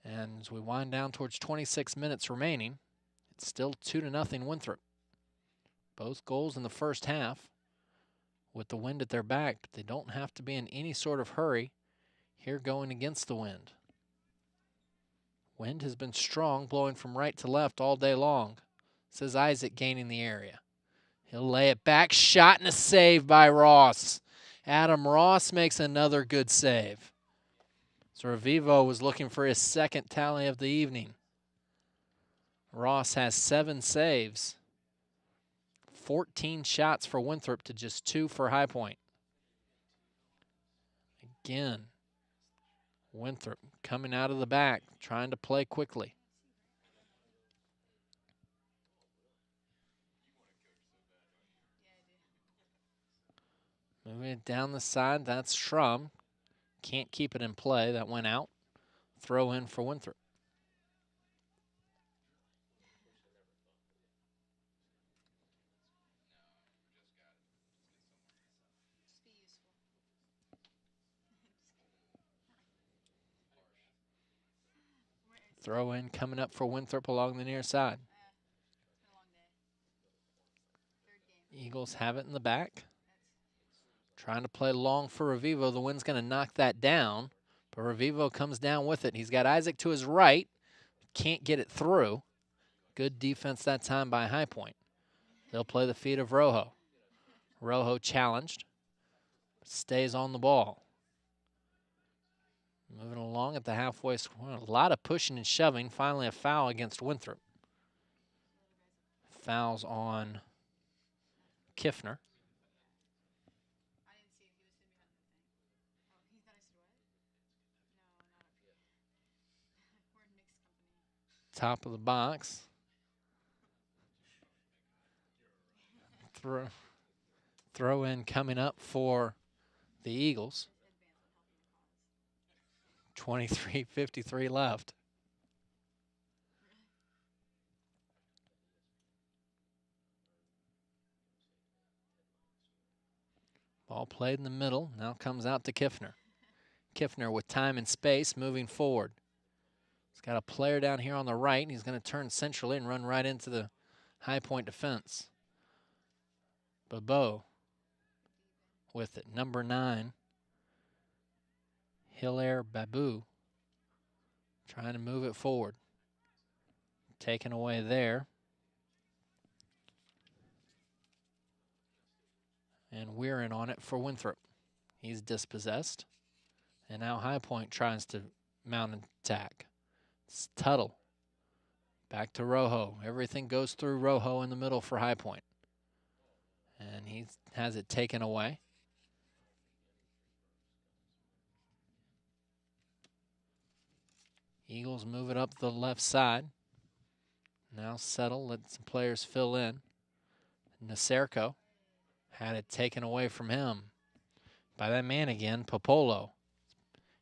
And as we wind down towards 26 minutes remaining, it's still 2-0 Winthrop. Both goals in the first half with the wind at their back, but they don't have to be in any sort of hurry here going against the wind. Wind has been strong, blowing from right to left all day long. This is Isaac gaining the area. He'll lay it back, shot and a save by Ross. Adam Ross makes another good save. So Revivo was looking for his second tally of the evening. Ross has 7 saves. 14 shots for Winthrop to just 2 for High Point. Again, Winthrop coming out of the back, trying to play quickly. Moving it down the side, that's Schrum. Can't keep it in play, that went out. Throw in for Winthrop. Throw in coming up for Winthrop along the near side. Eagles have it in the back. Trying to play long for Revivo. The wind's going to knock that down, but Revivo comes down with it. He's got Isaac to his right. Can't get it through. Good defense that time by High Point. They'll play the feet of Rojo. Rojo challenged, but stays on the ball. Moving along at the halfway square. A lot of pushing and shoving. Finally a foul against Winthrop. Fouls on Kiffner. Top of the box. Throw in coming up for the Eagles. 23:53 left. Ball played in the middle. Now comes out to Kiffner. Kiffner with time and space moving forward. He's got a player down here on the right, and he's going to turn centrally and run right into the High Point defense. Bobo with it. Number 9, Hilaire Babu, trying to move it forward. Taken away there. And Weirin on it for Winthrop. He's dispossessed. And now High Point tries to mount an attack. It's Tuttle. Back to Rojo. Everything goes through Rojo in the middle for High Point. And he has it taken away. Eagles move it up the left side. Now settle, let some players fill in. Naserko had it taken away from him by that man again, Popolo.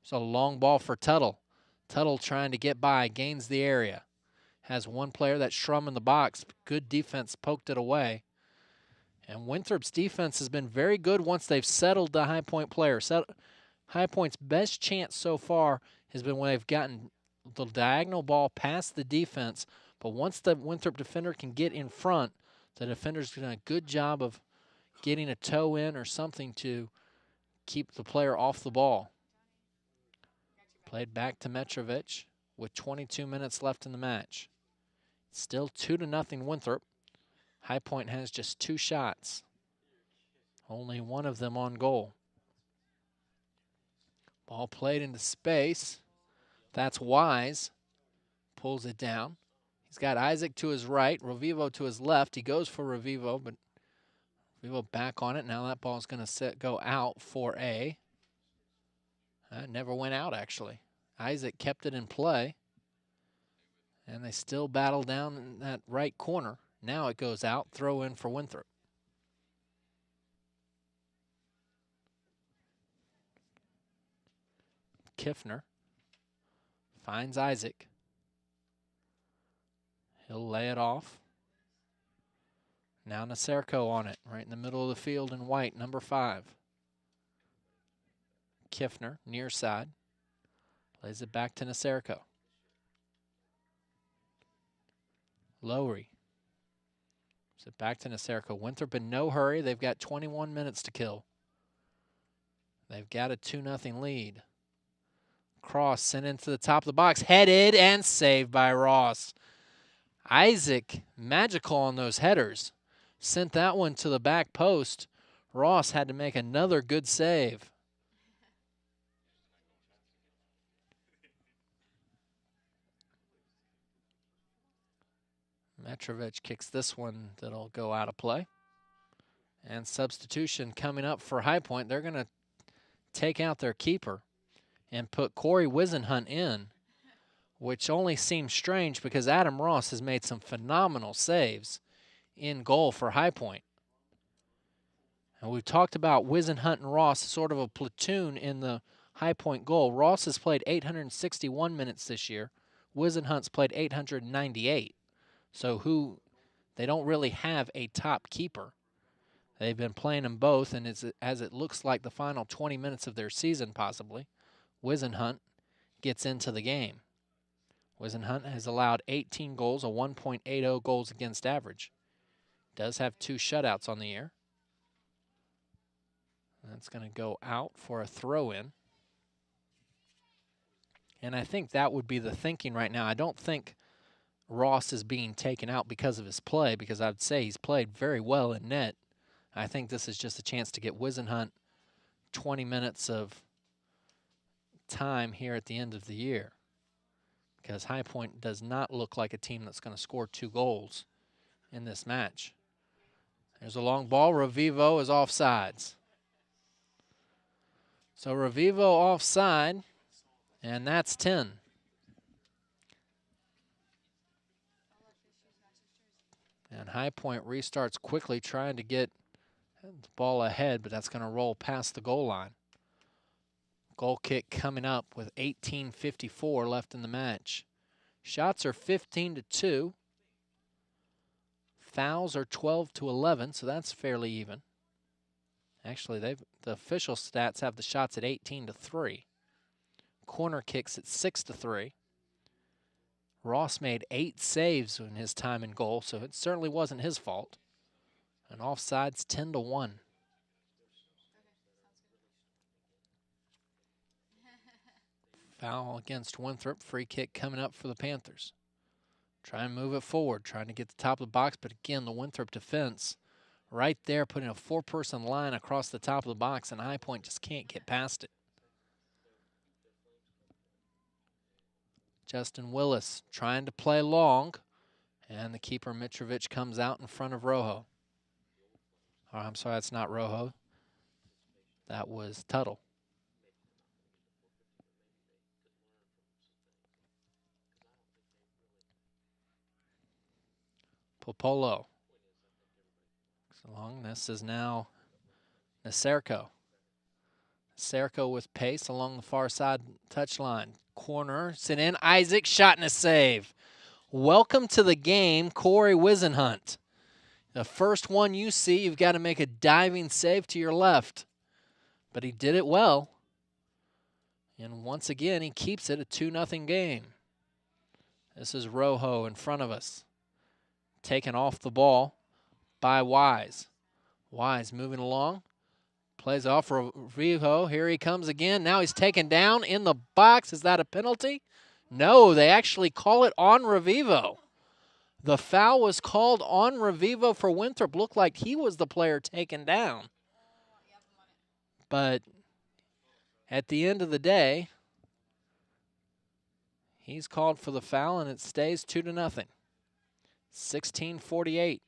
It's a long ball for Tuttle. Tuttle trying to get by, gains the area. Has one player, that's Schrum, in the box. Good defense, poked it away. And Winthrop's defense has been very good once they've settled the High Point player. High Point's best chance so far has been when they've gotten the diagonal ball past the defense. But once the Winthrop defender can get in front, the defender's done a good job of getting a toe in or something to keep the player off the ball. Played back to Mitrovic with 22 minutes left in the match. Still 2-0 Winthrop. High Point has just 2 shots. Only one of them on goal. Ball played into space. That's Wise. Pulls it down. He's got Isaac to his right, Revivo to his left. He goes for Revivo, but Revivo back on it. Now that ball's going to go out for a. It never went out, actually. Isaac kept it in play. And they still battle down in that right corner. Now it goes out. Throw in for Winthrop. Kiffner finds Isaac. He'll lay it off. Now Naserko on it, right in the middle of the field in white, number 5. Kiffner, near side. Plays it back to Naserko. Lowry. So back to Naserko. Winthrop in no hurry. They've got 21 minutes to kill. They've got a 2-0 lead. Cross sent into the top of the box. Headed and saved by Ross. Isaac, magical on those headers. Sent that one to the back post. Ross had to make another good save. Mitrovic kicks this one that'll go out of play. And substitution coming up for High Point. They're going to take out their keeper and put Corey Wisenhunt in, which only seems strange because Adam Ross has made some phenomenal saves in goal for High Point. And we've talked about Wisenhunt and Ross, sort of a platoon in the High Point goal. Ross has played 861 minutes this year. Wisenhunt's played 898. So they don't really have a top keeper. They've been playing them both, and as it looks like the final 20 minutes of their season possibly, Wisenhunt gets into the game. Wisenhunt has allowed 18 goals, a 1.80 goals against average. Does have 2 shutouts on the year. That's going to go out for a throw-in. And I think that would be the thinking right now. I don't think Ross is being taken out because of his play, because I'd say he's played very well in net. I think this is just a chance to get Wisenhunt 20 minutes of time here at the end of the year, because High Point does not look like a team that's going to score 2 goals in this match. There's a long ball. Revivo is offsides. So Revivo offside, and that's 10. And High Point restarts quickly, trying to get the ball ahead, but that's going to roll past the goal line. Goal kick coming up with 18:54 left in the match. Shots are 15-2. Fouls are 12-11, so that's fairly even. Actually, the official stats have the shots at 18-3. Corner kicks at 6-3. Ross made 8 saves in his time in goal, so it certainly wasn't his fault. And offside's 10-1. Foul against Winthrop. Free kick coming up for the Panthers. Try and move it forward, trying to get the top of the box, but again, the Winthrop defense right there, putting a 4-person line across the top of the box, and High Point just can't get past it. Justin Willis trying to play long, and the keeper Mitrovic comes out in front of Rojo. Oh, I'm sorry, that's not Rojo. That was Tuttle. Popolo. Along this is now Naserko. Naserko with pace along the far side touchline. Corner, sent in. Isaac, shot and a save. Welcome to the game, Corey Wisenhunt. The first one you see, you've got to make a diving save to your left. But he did it well. And once again, he keeps it a 2-0 game. This is Rojo in front of us. Taken off the ball by Wise. Wise moving along. Plays off for Revo. Here he comes again. Now he's taken down in the box. Is that a penalty? No, they actually call it on Revivo. The foul was called on Revivo for Winthrop. Looked like he was the player taken down. But at the end of the day, he's called for the foul, and it stays 2-0. 16:48.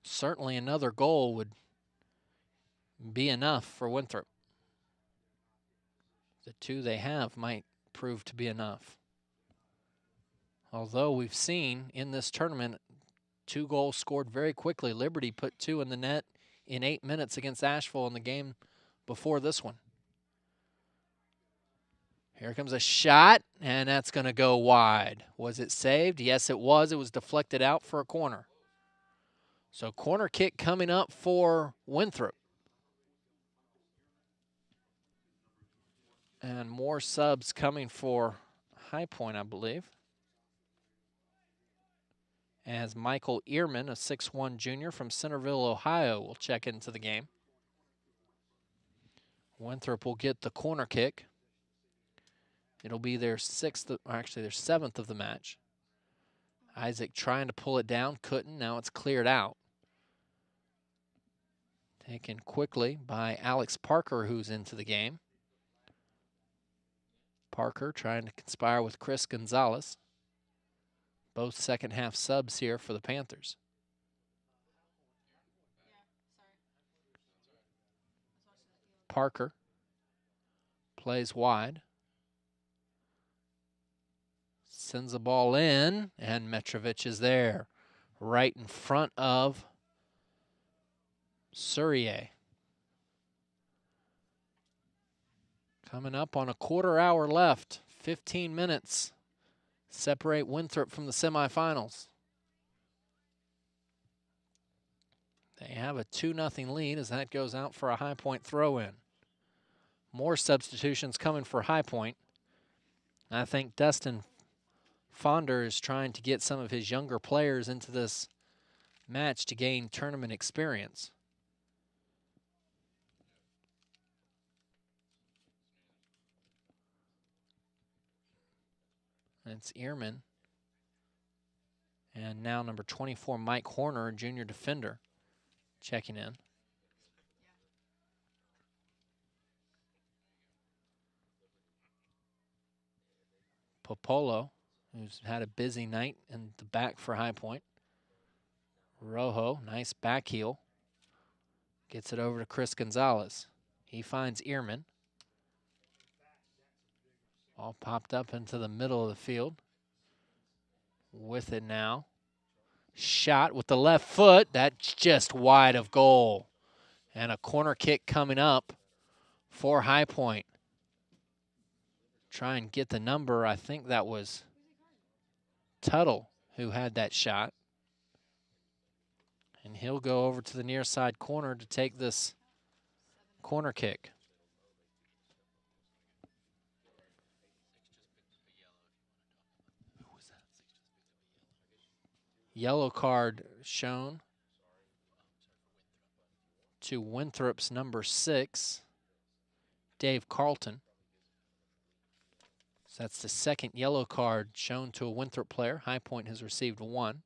Certainly another goal would be enough for Winthrop. The 2 they have might prove to be enough. Although we've seen in this tournament 2 goals scored very quickly. Liberty put 2 in the net in 8 minutes against Asheville in the game before this one. Here comes a shot, and that's going to go wide. Was it saved? Yes, it was. It was deflected out for a corner. So corner kick coming up for Winthrop. And more subs coming for High Point, I believe. as Michael Ehrman, a 6'1 junior from Centerville, Ohio, will check into the game. Winthrop will get the corner kick. It'll be their their seventh of the match. Isaac trying to pull it down, couldn't. Now it's cleared out. Taken quickly by Alex Parker, who's into the game. Parker trying to conspire with Chris Gonzalez. Both second half subs here for the Panthers. Parker plays wide. Sends the ball in, and Mitrovic is there, right in front of Surrier. Coming up on a quarter hour left, 15 minutes separate Winthrop from the semifinals. They have a 2-0 lead as that goes out for a High Point throw-in. More substitutions coming for High Point. I think Dustin Fonder is trying to get some of his younger players into this match to gain tournament experience. It's Ehrman. And now number 24, Mike Horner, a junior defender, checking in. Popolo, who's had a busy night in the back for High Point. Rojo, nice back heel. Gets it over to Chris Gonzalez. He finds Ehrman. All popped up into the middle of the field. With it now. Shot with the left foot. That's just wide of goal. And a corner kick coming up for High Point. Try and get the number. I think that was Tuttle who had that shot. And he'll go over to the near side corner to take this corner kick. Yellow card shown to Winthrop's number 6, Dave Carlton. So that's the second yellow card shown to a Winthrop player. High Point has received 1.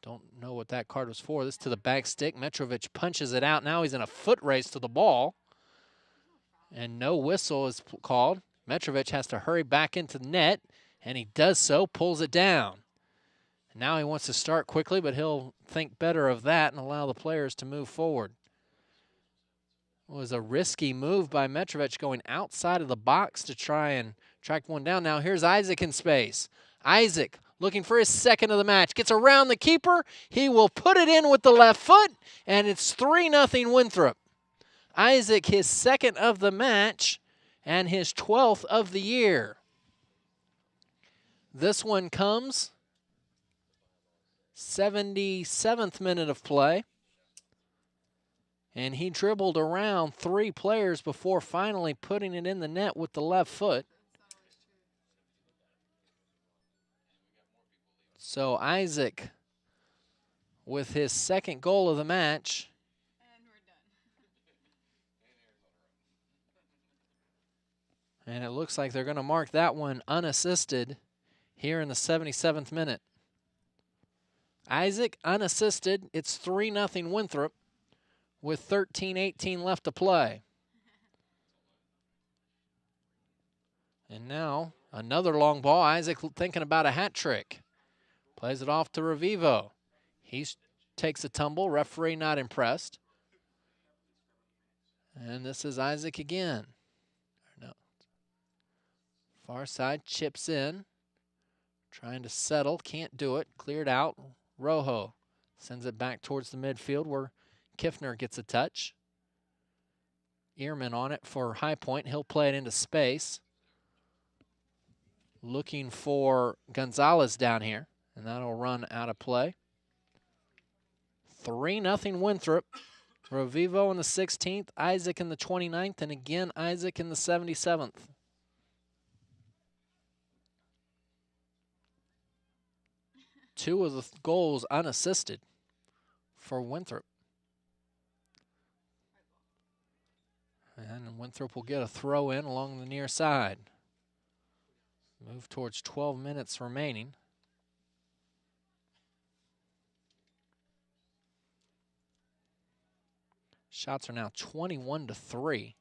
Don't know what that card was for. This to the back stick. Mitrovic punches it out. Now he's in a foot race to the ball. And no whistle is called. Mitrovic has to hurry back into the net, and he does so, pulls it down. Now he wants to start quickly, but he'll think better of that and allow the players to move forward. It was a risky move by Mitrovic going outside of the box to try and track one down. Now here's Isaac in space. Isaac looking for his second of the match. Gets around the keeper. He will put it in with the left foot, and it's 3-0 Winthrop. Isaac, his second of the match and his 12th of the year. This one comes 77th minute of play. And he dribbled around 3 players before finally putting it in the net with the left foot. So Isaac with his second goal of the match. And it looks like they're going to mark that one unassisted here in the 77th minute. Isaac unassisted. It's 3-0 Winthrop with 13:18 left to play. And now another long ball. Isaac thinking about a hat trick. Plays it off to Revivo. He takes a tumble. Referee not impressed. And this is Isaac again. No. Far side chips in. Trying to settle. Can't do it. Cleared out. Rojo sends it back towards the midfield where Kiffner gets a touch. Ehrman on it for High Point. He'll play it into space. Looking for Gonzalez down here, and that'll run out of play. 3-0 Winthrop. Revivo in the 16th, Isaac in the 29th, and again Isaac in the 77th. 2 of the goals unassisted for Winthrop. And Winthrop will get a throw in along the near side. Move towards 12 minutes remaining. Shots are now 21-3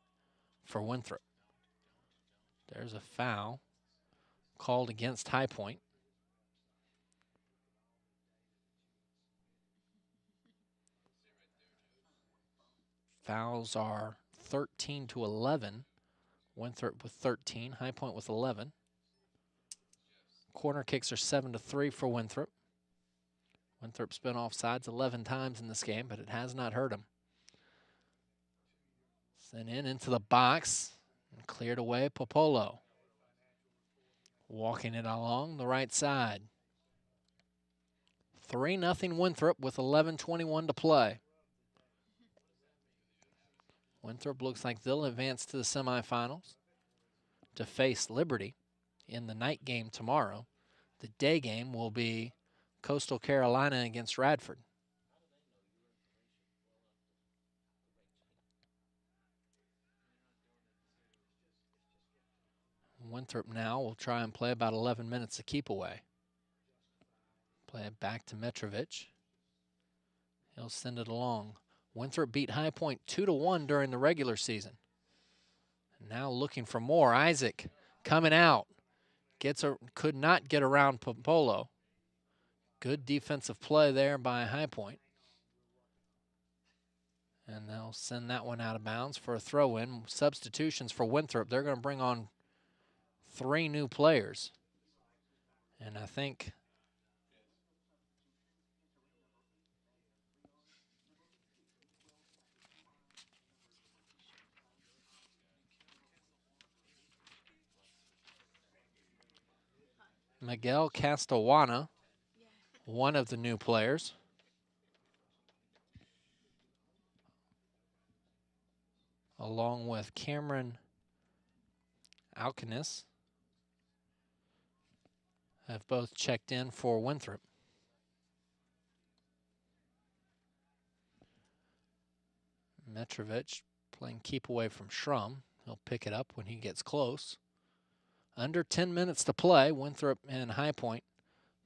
for Winthrop. There's a foul called against High Point. Fouls are 13-11. Winthrop with 13, High Point with 11. Corner kicks are 7-3 for Winthrop. Winthrop's been offsides 11 times in this game, but it has not hurt him. Sent in into the box and cleared away Popolo. Walking it along the right side. 3-0 Winthrop with 11:21 to play. Winthrop looks like they'll advance to the semifinals to face Liberty in the night game tomorrow. The day game will be Coastal Carolina against Radford. Winthrop now will try and play about 11 minutes of keep away. Play it back to Mitrovic. He'll send it along. Winthrop beat High Point 2-1 during the regular season. Now looking for more. Isaac coming out. Could not get around Popolo. Good defensive play there by High Point. And they'll send that one out of bounds for a throw-in. Substitutions for Winthrop. They're going to bring on 3 new players. And I think Miguel Castellana, one of the new players. Along with Cameron Alcanis, have both checked in for Winthrop. Mitrovic playing keep away from Schrum. He'll pick it up when he gets close. Under 10 minutes to play, Winthrop and High Point,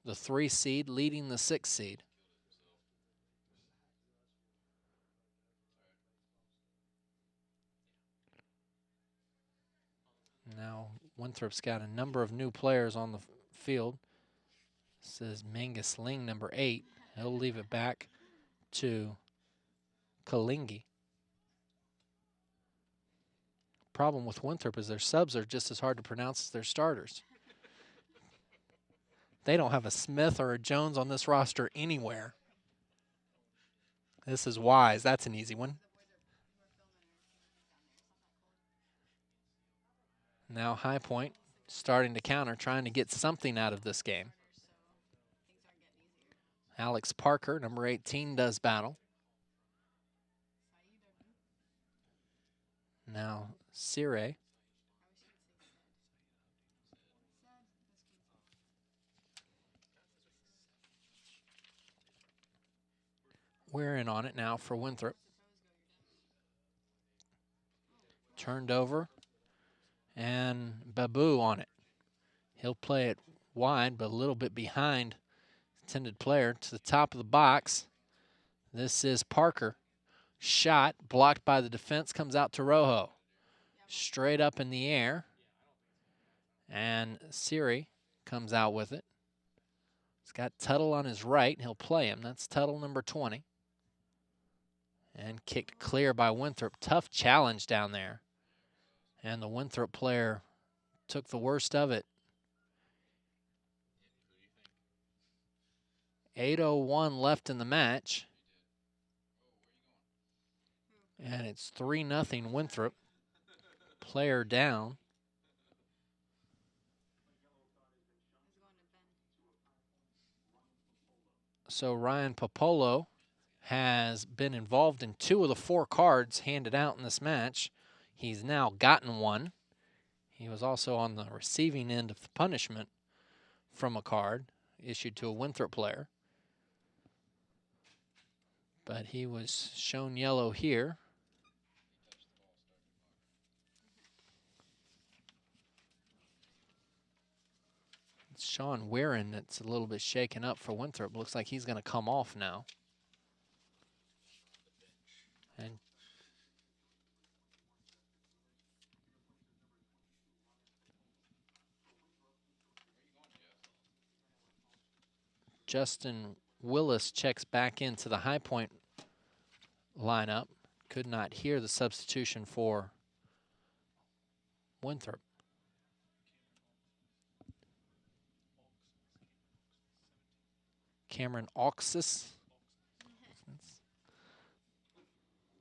the 3 seed leading the 6 seed. Now Winthrop's got a number of new players on the field. This is Mangus Ling, number 8. He'll leave it back to Kalingi. Problem with Winthrop is their subs are just as hard to pronounce as their starters. They don't have a Smith or a Jones on this roster anywhere. This is Wise. That's an easy one. Now High Point starting to counter, trying to get something out of this game. Alex Parker, number 18, does battle. Now Sire. We're in on it now for Winthrop. Turned over. And Babu on it. He'll play it wide, but a little bit behind intended player to the top of the box. This is Parker. Shot, blocked by the defense, comes out to Rojo. Straight up in the air. And Siri comes out with it. He's got Tuttle on his right. He'll play him. That's Tuttle, number 20. And kicked clear by Winthrop. Tough challenge down there. And the Winthrop player took the worst of it. 8:01 left in the match. And it's 3-0 Winthrop. Player down. So Ryan Popolo has been involved in 2 of the 4 cards handed out in this match. He's now gotten one. He was also on the receiving end of the punishment from a card. issued to a Winthrop player. But he was shown yellow here. It's Sean Weirin that's a little bit shaken up for Winthrop. Looks like he's going to come off now. And Justin Willis checks back into the High Point lineup. Could not hear the substitution for Winthrop. Cameron Oxis.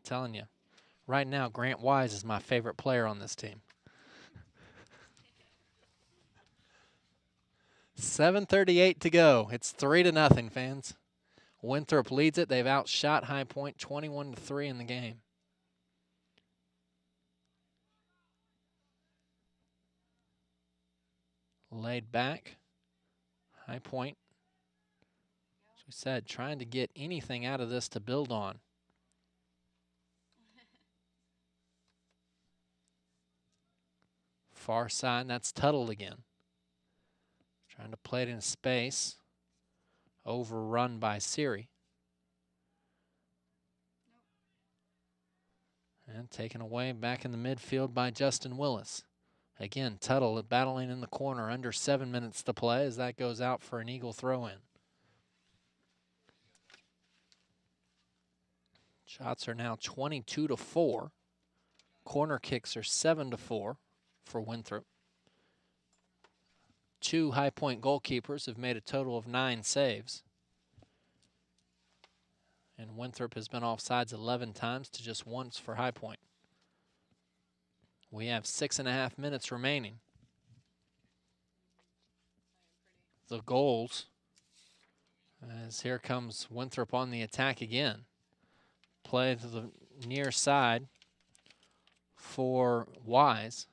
Telling you, right now, Grant Wise is my favorite player on this team. 7:38 to go. It's 3-0, fans. Winthrop leads it. They've outshot High Point 21-3 in the game. Laid back. High Point, as we said, trying to get anything out of this to build on. Far side, that's Tuttle again. Trying to play it in space. Overrun by Siri. And taken away back in the midfield by Justin Willis. Again, Tuttle battling in the corner, under 7 minutes to play as that goes out for an Eagle throw-in. Shots are now 22-4. Corner kicks are 7-4 for Winthrop. 2 High Point goalkeepers have made a total of 9 saves. And Winthrop has been offsides 11 times to just once for High Point. We have 6.5 minutes remaining. The goals, as here comes Winthrop on the attack again. Play to the near side for Wise.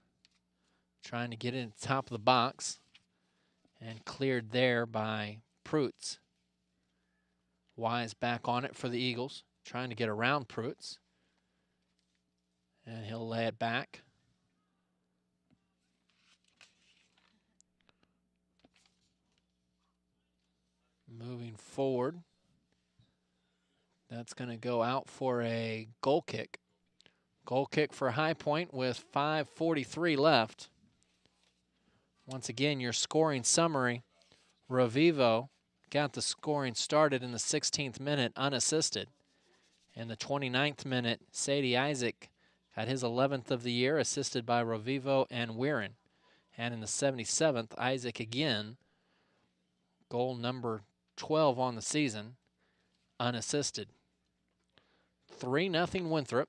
Trying to get in the top of the box. And cleared there by Prutz. Wise back on it for the Eagles. Trying to get around Prutz. And he'll lay it back. Moving forward. That's going to go out for a goal kick. Goal kick for High Point with 5:43 left. Once again, your scoring summary. Revivo got the scoring started in the 16th minute unassisted. In the 29th minute, Sadie Isaac got his 11th of the year, assisted by Revivo and Weirin. And in the 77th, Isaac again, goal number 12 on the season, unassisted. 3-0 Winthrop.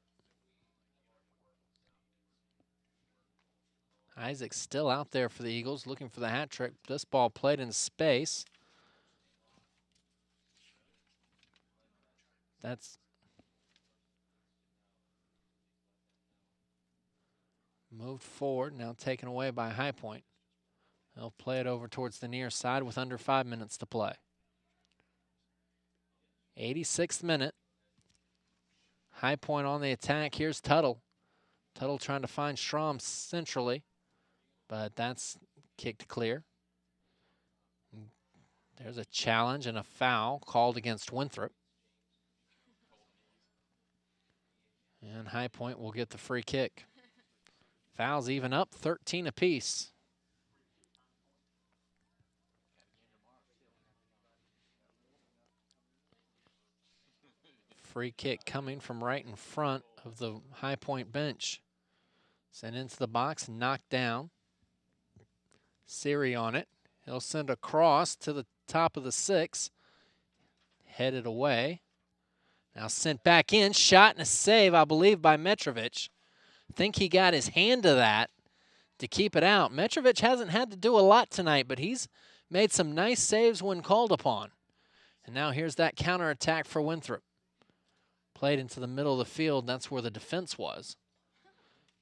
Isaac's still out there for the Eagles, looking for the hat trick. This ball played in space. That's moved forward, now taken away by High Point. They'll play it over towards the near side with under 5 minutes to play. 86th minute. High Point on the attack. Here's Tuttle. Tuttle trying to find Schramm centrally, but that's kicked clear. There's a challenge and a foul called against Winthrop. And High Point will get the free kick. Fouls even up, 13 apiece. Free kick coming from right in front of the High Point bench. Sent into the box, knocked down. Siri on it. He'll send a cross to the top of the 6. Headed away. Now sent back in. Shot and a save, I believe, by Mitrovic. I think he got his hand to that to keep it out. Mitrovic hasn't had to do a lot tonight, but he's made some nice saves when called upon. And now here's that counterattack for Winthrop. Played into the middle of the field. That's where the defense was.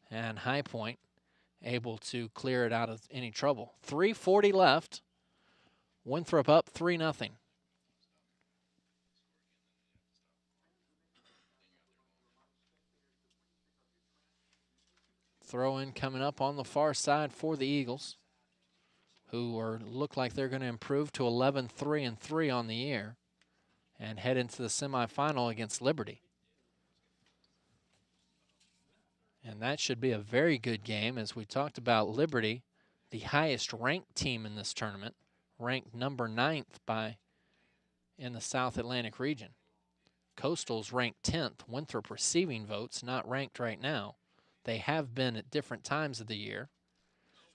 And High Point able to clear it out of any trouble. 3:40 left. Winthrop up 3-0. Throw in coming up on the far side for the Eagles, who look like they're going to improve to 11-3-3 on the year and head into the semifinal against Liberty. And that should be a very good game. As we talked about, Liberty, the highest ranked team in this tournament, ranked number 9th in the South Atlantic region. Coastal's ranked 10th. Winthrop receiving votes, not ranked right now. They have been at different times of the year.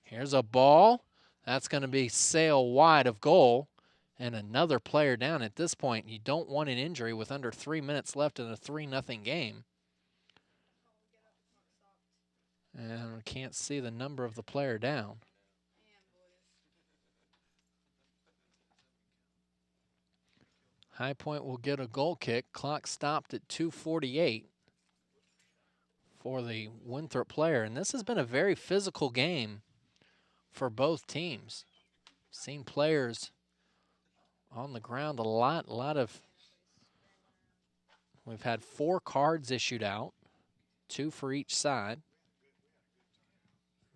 Here's a ball. That's going to be sail wide of goal. And another player down. At this point, you don't want an injury with under 3 minutes left in a 3-0 game. And we can't see the number of the player down. High Point will get a goal kick. Clock stopped at 2:48 for the Winthrop player. And this has been a very physical game for both teams. Seen players on the ground a lot of. We've had 4 cards issued out, 2 for each side.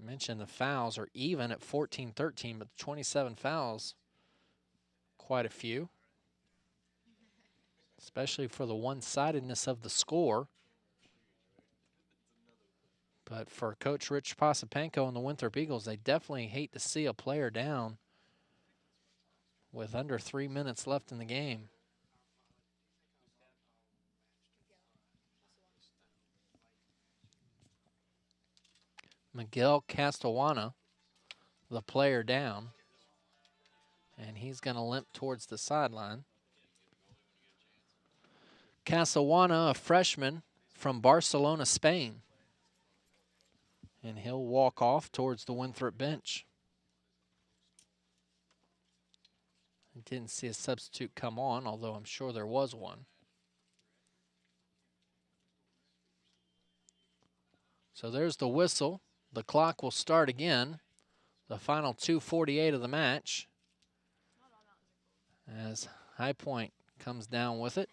I mentioned the fouls are even at 14-13, but 27 fouls, quite a few. Especially for the one-sidedness of the score. But for Coach Rich Posipenko and the Winthrop Eagles, they definitely hate to see a player down with under 3 minutes left in the game. Miguel Castellana, the player down, and he's going to limp towards the sideline. Castellana, a freshman from Barcelona, Spain. And he'll walk off towards the Winthrop bench. I didn't see a substitute come on, although I'm sure there was one. So there's the whistle. The clock will start again. The final 2:48 of the match. As High Point comes down with it.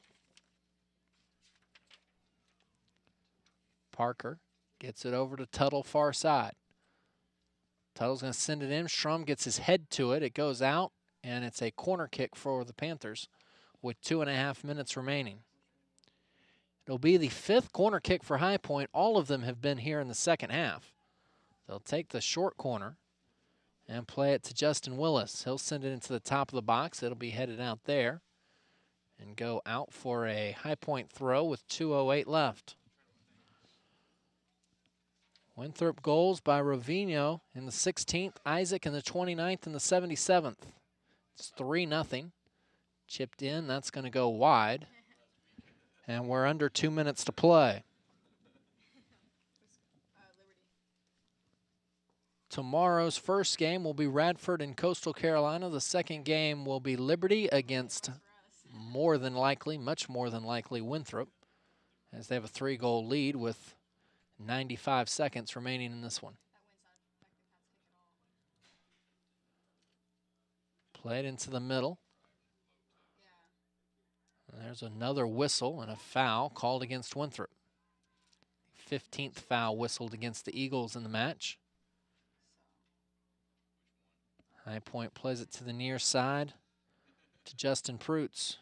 Parker gets it over to Tuttle, far side. Tuttle's going to send it in. Strum gets his head to it. It goes out, and it's a corner kick for the Panthers with 2.5 minutes remaining. It'll be the 5th corner kick for High Point. All of them have been here in the second half. They'll take the short corner and play it to Justin Willis. He'll send it into the top of the box. It'll be headed out there and go out for a High Point throw with 2:08 left. Winthrop goals by Rovino in the 16th, Isaac in the 29th, and the 77th. It's 3-0. Chipped in, that's going to go wide. And we're under 2 minutes to play. Tomorrow's first game will be Radford and Coastal Carolina. The second game will be Liberty against more than likely, much more than likely, Winthrop, as they have a 3-goal lead with 95 seconds remaining in this one. Played into the middle. And there's another whistle and a foul called against Winthrop. 15th foul whistled against the Eagles in the match. High Point plays it to the near side to Justin Prutz.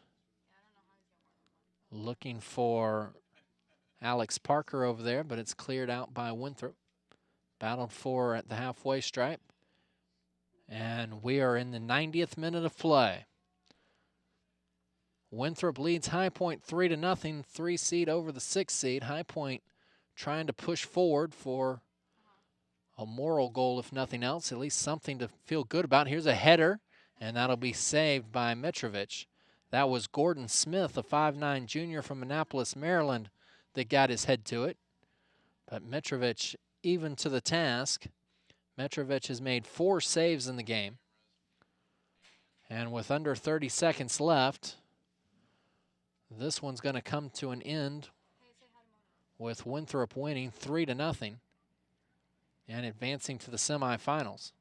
Looking for Alex Parker over there, but it's cleared out by Winthrop. Battled for at the halfway stripe. And we are in the 90th minute of play. Winthrop leads High Point 3-0, 3 seed over the 6 seed. High Point trying to push forward for a moral goal, if nothing else, at least something to feel good about. Here's a header, and that'll be saved by Mitrovic. That was Gordon Smith, a 5'9" junior from Annapolis, Maryland, that got his head to it. But Mitrovic even to the task. Mitrovic has made 4 saves in the game. And with under 30 seconds left, this one's going to come to an end with Winthrop winning 3-0 and advancing to the semifinals.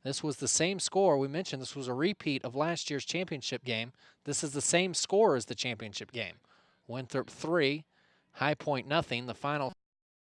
This was the same score. We mentioned this was a repeat of last year's championship game. This is the same score as the championship game. Winthrop 3, High Point nothing. The final